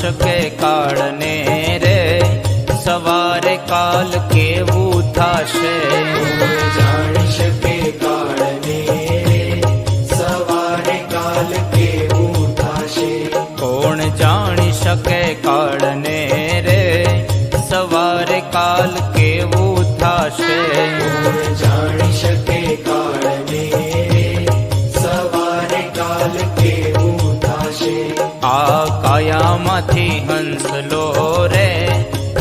શકે કાળને રે, સવારે કાલ કેવું થાશે. કોણ જાણી શકે કાળને રે, સવારે કાલ કેવું થાશે. કોણ જાણી શકે કાળને રે, સવારે કાલ કેવું થાશે. કોણ જાણી શકે કાળને રે, સવારે કાલ કેવું થાશે. આ કાયામાંથી હંસલો રે,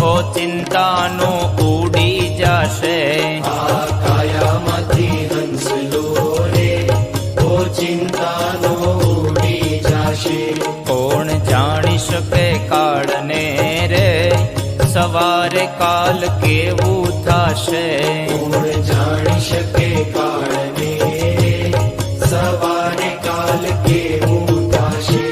ઓ ચિંતાનો ઉડી જશે. આ કાયામાંથી હંસલો રે, ઓ ચિંતાનો ઉડી જાશે. કોણ જાણી શકે કાળને રે, સવારે કાલ કેવું થાશે. કોણ જાણી શકે કાળને રે, સવારે કાલ કેવું થાશે.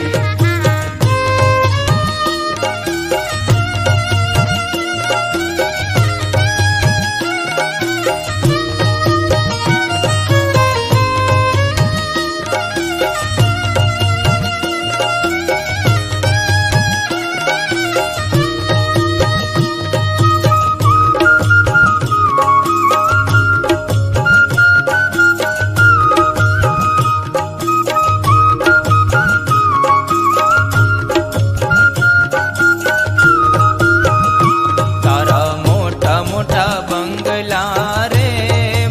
તારા મોટા મોટા બંગલા રે,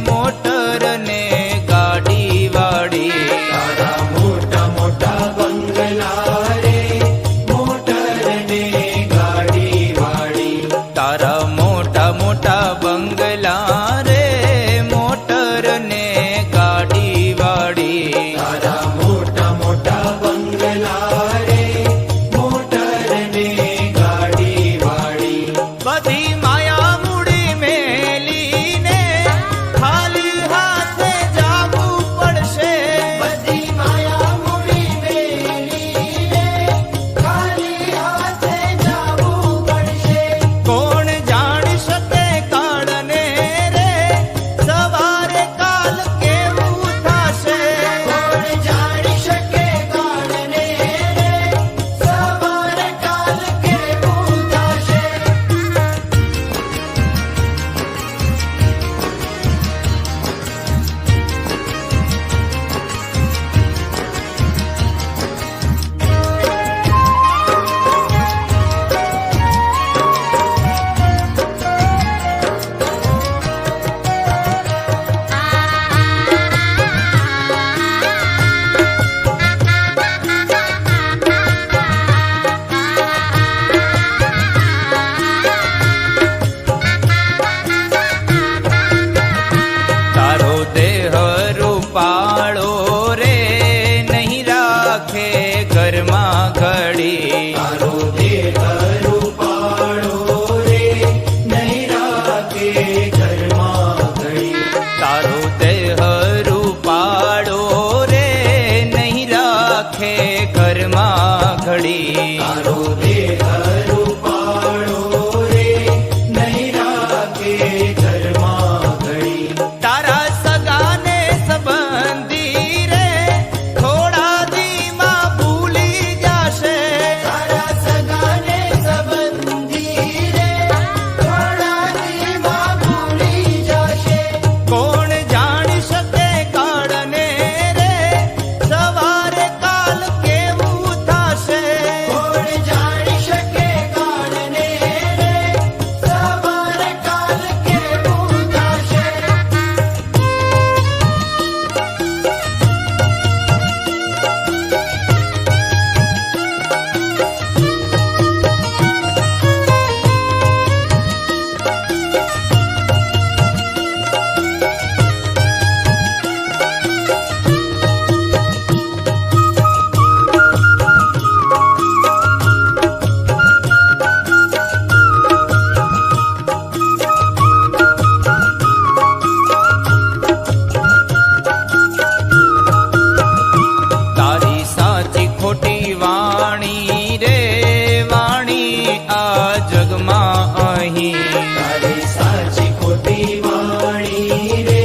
મોટર ને ગાડી વાળી. તારા મોટા મોટા બંગલા રે, મોટર ને ગાડી વાળી. તારા મોટા મોટા બંગલા રે, મોટર ને ગાડી વાળી. તારા મોટા મોટા બંગલા રે, મોટર ને ગાડી વાળી. બધી માયા મૂડી મેલીને ખાલી હાથે જાવું પડશે. બધી માયા મૂડી મેલીને ખાલી હાથે જાવું પડશે. કોણ જાણી શકે કાળને રે, સવારે કાલ કેવું થાશે. કોણ જાણી શકે કાળને રે, સવારે કાલ કેવું થાશે. તારો દેહ રૂપાળો રે, નહીં રાખે ઘરમાં ઘડી. તારો દેહ રૂપાળો રે, નહીં રાખે ઘરમાં ઘડી. તારો દેહ રૂપાળો રે, નહીં રાખે ઘરમાં ઘડી. તારો દેહ રૂપાળો રે, નહીં રાખે ઘરમાં ઘડી. તારા સગાને સંબંધી રે, થોડા દીમાં ભૂલી જશે. તારા સગાને સંબંધી રે, થોડા દીમાં ભૂલી જશે. કોણ જાણી શકે કાળને રે, સવારે કાલ કેવું થાશે. કોણ જાણી શકે કાળને રે, સવારે કાલ કેવું થાશે. તારી સાચી ખોટી વાણી રે, વાણી આ જગમાં અહીં. તારી સાચી ખોટી વાણી રે,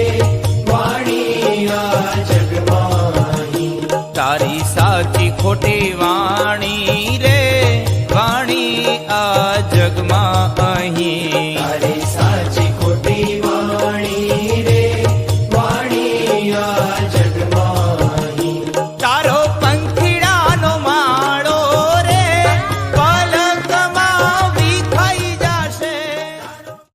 વાણી આ જગમાં અહીં. તારી સાચી ખોટી વાણી રે, વાણી અહીં